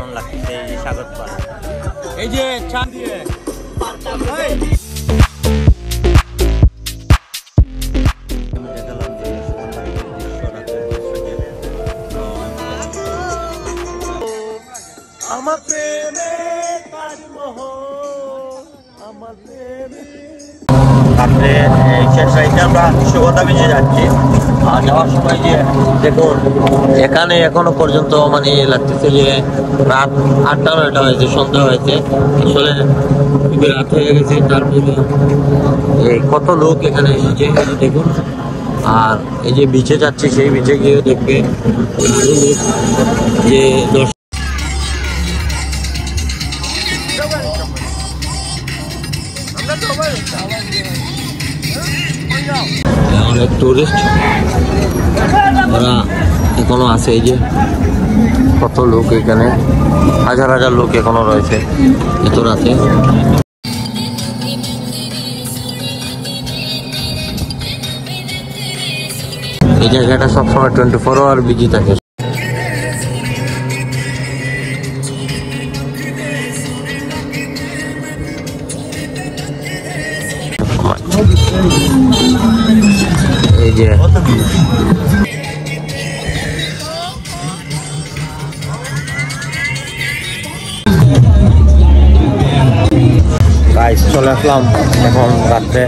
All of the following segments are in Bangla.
অসাধারণ লাগছে এই স্বাগত পাড়া। এই যে চান দিয়ে আমার প্রেমে রাত্রে শেষ রাইতে আমরা সুগন্ধা বিচে যাচ্ছি। আর যাওয়ার সময় যে দেখুন এখানে এখনো পর্যন্ত মানে লাগতেছে যে রাত 8টা-9টা হয়েছে, সন্ধ্যা হয়েছে, আসলে খুবই রাত হয়ে গেছে। তারপরে এই কত লোক এখানে এসেছে দেখুন। আর এই যে বিচে যাচ্ছি সেই বিচে গিয়ে দেখবে যে অনেক টুরিস্ট ওরা এখনো আছে। এই যে কত লোক এখানে, হাজার হাজার লোক এখনো রয়েছে এত রাতে। এই জায়গাটা সবসময় 24 আওয়ার বিজি থাকে। এই যে চলে আসলাম, এখন রাত্রে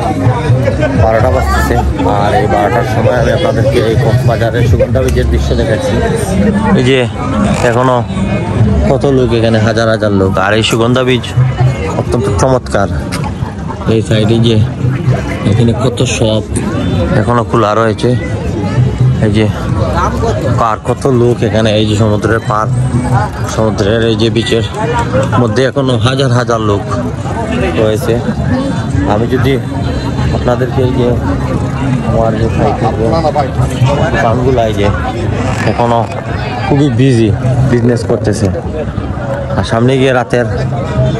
12টা বাজতেছে। আর এই 12টার সময় আমি আপনাদেরকে এই কক্সবাজারের সুগন্ধা বীচের দৃশ্য দেখাচ্ছি। এই যে এখনো কত লোক এখানে, হাজার হাজার লোক। আর এই সুগন্ধা বীচ অত্যন্ত চমৎকার। এই সাইডে যে এখানে কত শপ এখনো খোলা রয়েছে। এই যে আর কত লোক এখানে, এই যে সমুদ্রের পার, সমুদ্রের এই যে বিচের মধ্যে এখনো হাজার হাজার লোক রয়েছে। আমি যদি আপনাদেরকে এই যে আমার যে দোকানগুলো এই যে এখনো খুবই বিজি, বিজনেস করতেছে। আর সামনে গিয়ে রাতের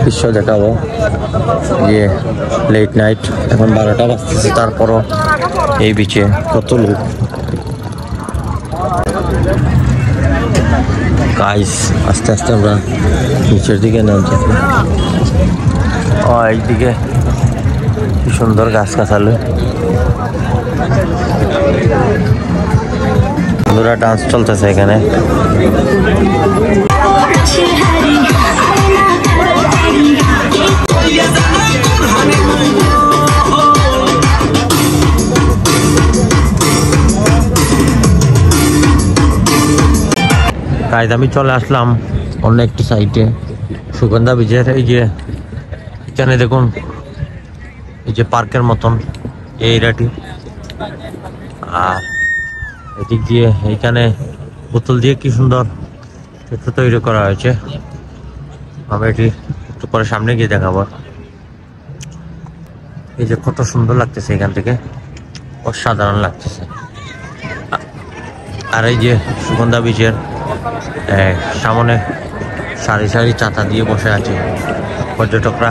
দৃশ্য দেখাবো, যে লেট নাইট, এখন 12টা বাজতেছে, তারপরও এই বিচে কত লোক। গাইস আস্তে আস্তে আমরা নিচের দিকে নামছি। এইদিকে কি সুন্দর গাছ গাছালো, বন্ধুরা ডান্স চলতেছে এখানে। গাইস আমি চলে আসলাম অন্য একটি সাইটে, সুগন্ধা বীচের। এই যে এখানে দেখুন এই যে পার্কের মতন এই এরিয়াটি। আর এদিক দিয়ে এইখানে বোতল দিয়ে কি সুন্দর চিত্র তৈরি করা হয়েছে। আমি এটি একটু পরে সামনে গিয়ে দেখাবো। এই যে কত সুন্দর লাগতেছে, এখান থেকে অসাধারণ লাগতেছে। আর এই যে সুগন্ধা বীচের সামনে সারি সারি ছাতা দিয়ে বসে আছে পর্যটকরা,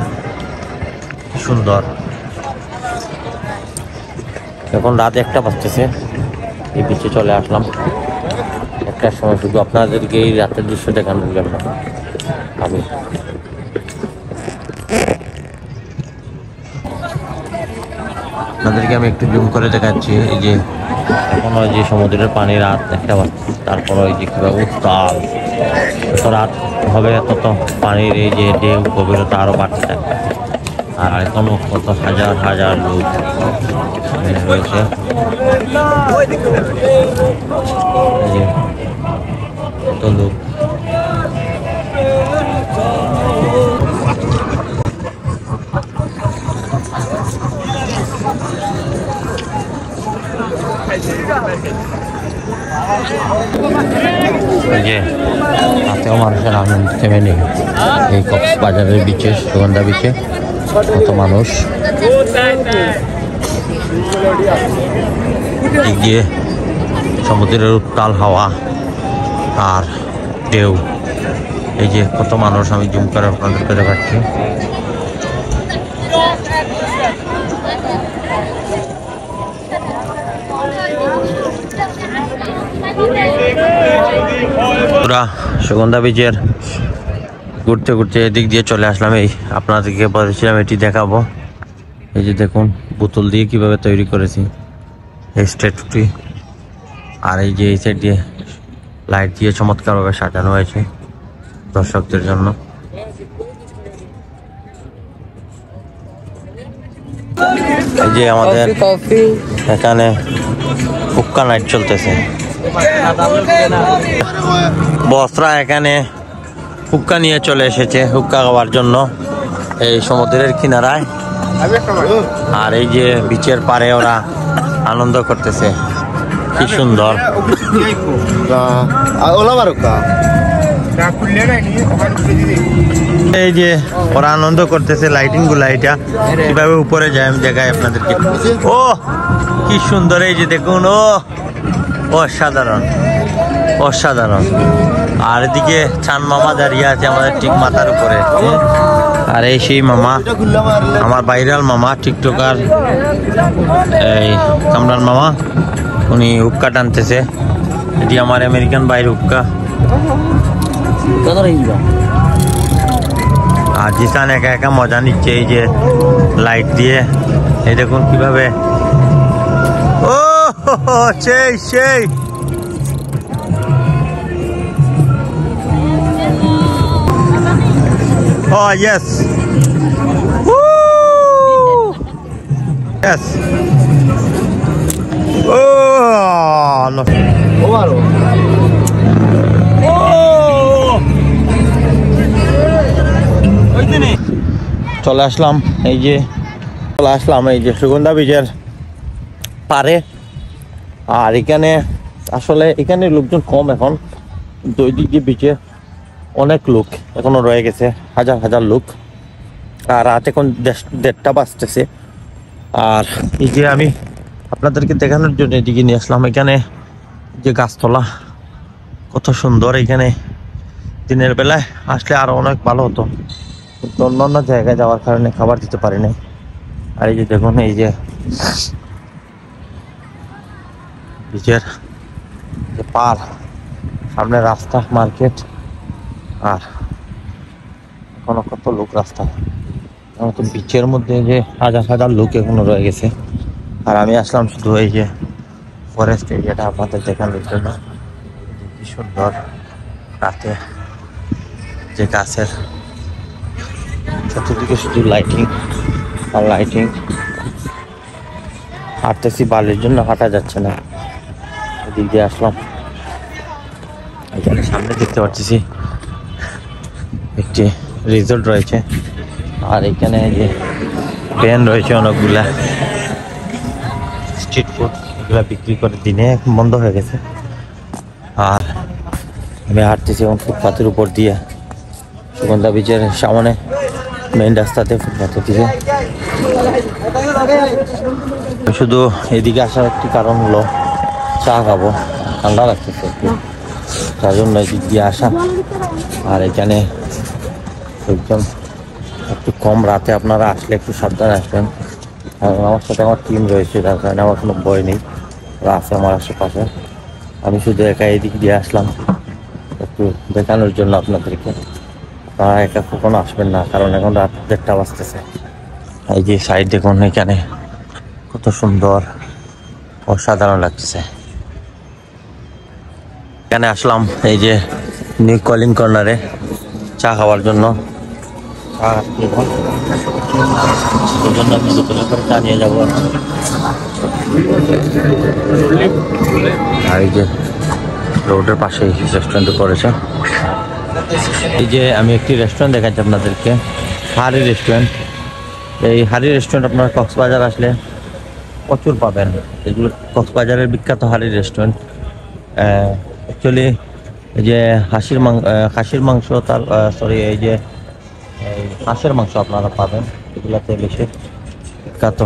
সুন্দর। এখন রাত 1টা বাজতেছে, এই বিচে চলে আসলাম 1টার সময়, শুধু আপনাদেরকে এই রাতের দৃশ্য দেখানোর জন্য। আমি আপনাদেরকে একটু জুম করে দেখাচ্ছি। এই যে এখনো যে সমুদ্রের পানি রাত 1টা বাজছে, তারপর ওই যে কিভাবে উত্তাল, যত রাত হবে তত পানির এই যে ঢেউ গভীরতা আরো বাড়তে থাকবে। আর এখনো কত হাজার হাজার লোক রয়েছে। কত লোক, যে তাতেও মানুষের আনন্দ থেমে নেই। এই কক্সবাজারের বিচে, সুগন্ধা বিচে কত মানুষ। গিয়ে সমুদ্রের উত্তাল হাওয়া আর ঢেউ, এই যে কত মানুষ, আমি জুম করে আপনাদেরকে দেখাচ্ছি। পুরা সুগন্ধা বীচের ঘুরতে ঘুরতে এদিক দিয়ে চলে আসলাম। এই আপনাদেরকে বলেছিলাম এটি দেখাবো। এই যে দেখুন বোতল দিয়ে কিভাবে তৈরি করেছি এই স্ট্যাচুটি। আর এই যে এই সাইড দিয়ে লাইট দিয়ে চমৎকারভাবে সাজানো হয়েছে দর্শকদের জন্য। এই যে আমাদের এখানে হুক্কা নাইট চলতেছে। বসরা এখানে হুক্কা নিয়ে চলে এসেছে হুক্কা খাওয়ার জন্য এই সমুদ্রের কিনারায়। আর এই যে বিচের পারে ওরা আনন্দ করতেছে, কি সুন্দর। এই যে ওরা আনন্দ করতেছে, লাইটিং গুলা এটা কিভাবে উপরে যায় আমি দেখাই আপনাদেরকে। ও কি সুন্দর, এই যে দেখুন, ও অসাধারণ অসাধারণ। আর এদিকে চান মামা দাঁড়িয়ে আছে আমাদের ঠিক মাথার উপরে। আর এই সেই মামা, আমার ভাইরাল মামা, টিকটকার এই কামরান মামা, উনি হুক্কা টানতেছে। এটি আমার আমেরিকান বাইর হুক্কা। আর জিসান একা একা মজা নিচ্ছে এই যে লাইট দিয়ে। এই দেখুন কিভাবে, ও সেই সেই। Oh yes. Woo! Yes. Oh no. চলে আসলাম এই যে সুগন্ধা বীজের পারে। আর এখানে আসলে এখানে লোকজন কম এখন, দুই দিক দিয়ে বিচে অনেক লোক এখনো রয়ে গেছে, হাজার হাজার লোক। আর রাত এখন 1:30 বাজতেছে। আর এই যে আমি আপনাদেরকে দেখানোর জন্য এদিকে নিয়ে আসলাম। এখানে যে গাছতলা কত সুন্দর, এখানে দিনের বেলায় আসলে আরো অনেক ভালো হতো, কিন্তু অন্যান্য জায়গায় যাওয়ার কারণে খাবার দিতে পারি নাই। আর এই যে দেখুন এই যে বিচের যে পার, সামনে রাস্তা, মার্কেট। আর এখনো কত লোক রাস্তায়, বিচের মধ্যে যে হাজার হাজার লোক এখনো রয়ে গেছে। আর আমি আসলাম শুধু এই যে ফরেস্ট এরিয়াটা আপনাদের দেখানোর জন্য। কি সুন্দর রাতে যে গাছের চতুর্দিকে শুধু লাইটিং আর লাইটিং। হাঁটতেছি, বালির জন্য হাঁটা যাচ্ছে না, এদিক দিয়ে আসলাম। এখানে সামনে দেখতে পাচ্ছি একটি রিসোর্ট রয়েছে। আর এখানে যে প্যান রয়েছে অনেকগুলা, স্ট্রিট ফুড এগুলা বিক্রি করে, দিনে বন্ধ হয়ে গেছে। আর আমি হাঁটতেছি এখন ফুটপাথের উপর দিয়ে, সুগন্ধা বীচের সামনে মেইন রাস্তাতে, ফুটপাথের দিকে। শুধু এদিকে আসার একটি কারণ হলো চা খাবো, ঠান্ডা লাগতেছে একটু, তার জন্য এদিক দিয়ে আসা। আর এখানে একদম একটু কম, রাতে আপনারা আসলে একটু সাবধানে আসবেন। আমার সাথে আমার টিম রয়েছে, তার কারণে আমার কোনো ভয় নেই, আছে আমার আশেপাশে। আমি শুধু একা এদিক দিয়ে আসলাম একটু দেখানোর জন্য আপনাদেরকে। তারা একা কখনো আসবেন না, কারণ এখন রাত 1:30 বাজতেছে। এই যে সাইড দেখুন, এখানে কত সুন্দর, অসাধারণ লাগতেছে। এখানে আসলাম এই যে নিউ কলিং কর্নারে চা খাওয়ার জন্য। চা নিয়ে যাবো। আর এই যে রোডের পাশে রেস্টুরেন্ট করেছে। এই যে আমি একটি রেস্টুরেন্ট দেখাচ্ছি আপনাদেরকে, হারি রেস্টুরেন্ট। এই হারি রেস্টুরেন্ট আপনার কক্সবাজার আসলে প্রচুর পাবেন। এগুলো কক্সবাজারের বিখ্যাত হারি রেস্টুরেন্ট। অ্যাকচুয়ালি এই যে খাসির মাংস, তার সরি এই যে হাঁসের মাংস আপনারা পাবেন, এগুলাতে বেশি বিখ্যাত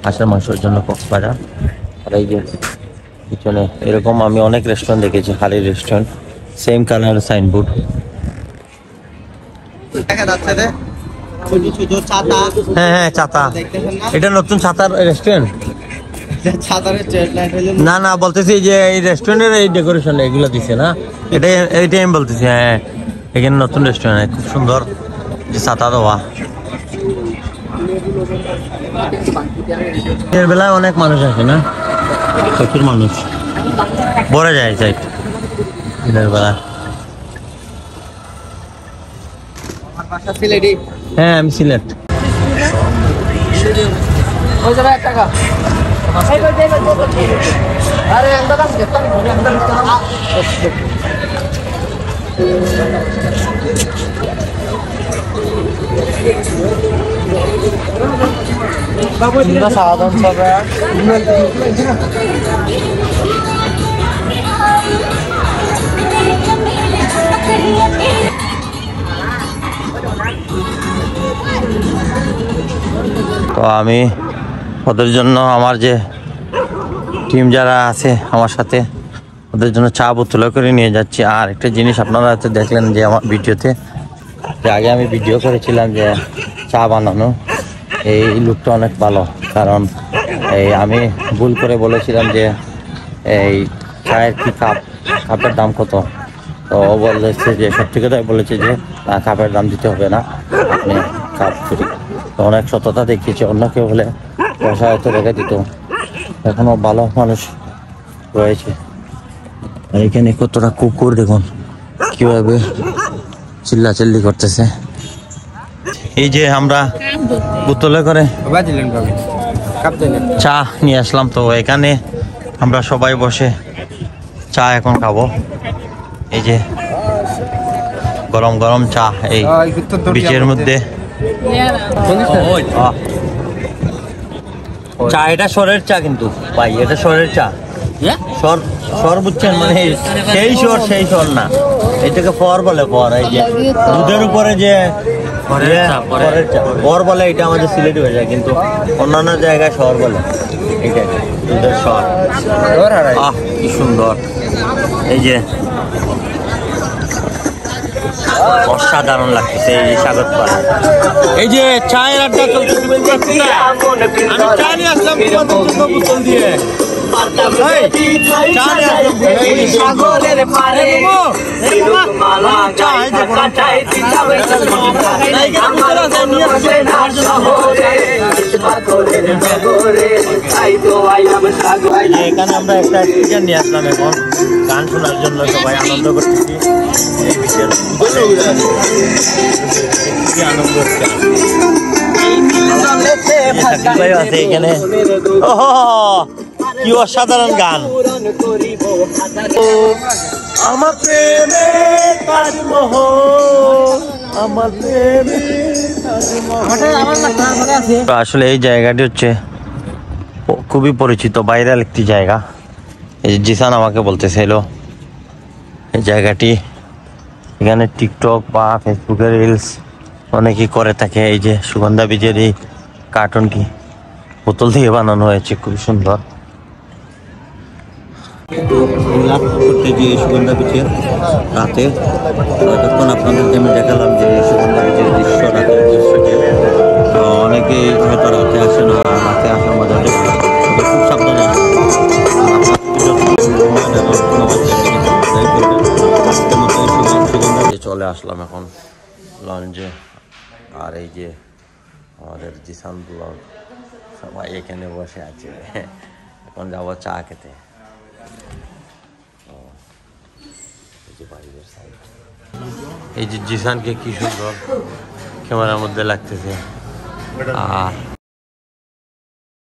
হাঁসের মাংসের জন্য কক্সবাজার। আর এই যে পিছনে এরকম আমি অনেক রেস্টুরেন্ট দেখেছি, হারি রেস্টুরেন্ট, সেম কালার সাইনবোর্ড। হ্যাঁ হ্যাঁ, ছাতা, এটা নতুন ছাতার রেস্টুরেন্ট। না না, বলতেছি যে এই রেস্টুরেন্টের এই ডেকোরেশন এগুলো দিছে না, এইটাই আমি বলতেছি। হ্যাঁ, এখানে নতুন রেস্টুরেন্ট, খুব সুন্দর ছাতা দেওয়া। এর বেলায় অনেক মানুষ আসে না, প্রচুর মানুষ ভরে যায় সাইড দিনের বেলা। হ্যাঁ আমি সিলেট। সাধারণ সবাই তো আমি ওদের জন্য, আমার যে টিম যারা আছে আমার সাথে, ওদের জন্য চা বোতল করে নিয়ে যাচ্ছি। আর একটা জিনিস আপনারা হয়তো দেখলেন যে আমার ভিডিওতে, যে আগে আমি ভিডিও করেছিলাম যে চা বানানো, এই লুকটা অনেক ভালো। কারণ এই আমি ভুল করে বলেছিলাম যে এই চায়ের কি কাপের দাম কত, তো ও বলেছে যে সত্যি কথাই বলেছে যে না, কাপের দাম দিতে হবে না, আপনি কাপ ফ্রি। তো অনেক সততা দেখিয়েছে, অন্য কেউ হলে পয়সা হয়তো রেখে দিত। এখনো ভালো মানুষ রয়েছে। আর এখানে কতটা কুকুর দেখুন কিভাবে চিল্লাচিল্লি করতেছে। এই যে আমরা বোতলে করে চা নিয়ে আসলাম, তো এখানে আমরা সবাই বসে চা এখন খাবো। এই যে গরম গরম চা এই বিচের মধ্যে। চা এটা সরের চা কিন্তু ভাই, এটা সরের চা। সর বুঝছেন, মানে সেই সর না, এটাকে ফর বলে। ফর এই যে দুধের উপরে যে ফর বলে, এটা আমাদের সিলেটি ভাষা, কিন্তু অন্যান্য জায়গায় শহর বলে। ঠিক আছে, দুধের শহর। আহ কি সুন্দর, এই যে অসাধারণ লাগতেছে এই সাগর পাড়। এই যে চায়ের আড্ডা চলতেছে, আমি চা নিয়ে আসলাম বোতল দিয়ে। সাগরের পারে এখানে আমরা একটা স্পিকার নিয়ে আসলাম এখন গান শোনার জন্য, সবাই আনন্দ করতেছি। আনন্দ হচ্ছে এখানে। কি অসাধারণ গান। আমার প্রেমে আসলে এই জায়গাটি হচ্ছে খুবই পরিচিত, ভাইরাল একটি জায়গা। এই যে জিসান আমাকে বলতেছিল এই জায়গাটি, এখানে টিকটক বা ফেসবুকের রিলস অনেকেই করে থাকে। এই যে সুগন্ধা বীজের এই কার্টুনটি বোতল দিয়ে বানানো হয়েছে, খুবই সুন্দর। করতে গিয়ে সুগন্ধা বীজের রাতে এতক্ষণ আপনাদেরকে আমি দেখালাম যে সুগন্ধা বীজের দৃশ্য, রাতের দৃশ্যটি। তো অনেকেই হয়তো রাতে আসে না, রাতে আসার মজা দেখে খুব সাবধানে চলে আসলাম এখন লঞ্চে। আর এই যে আমাদের জিসান ব্লগ সবাই এখানে বসে আছে, এখন যাবো চা খেতে। এই যে জিসানকে কি সুন্দর ক্যামেরার মধ্যে লাগতেছে।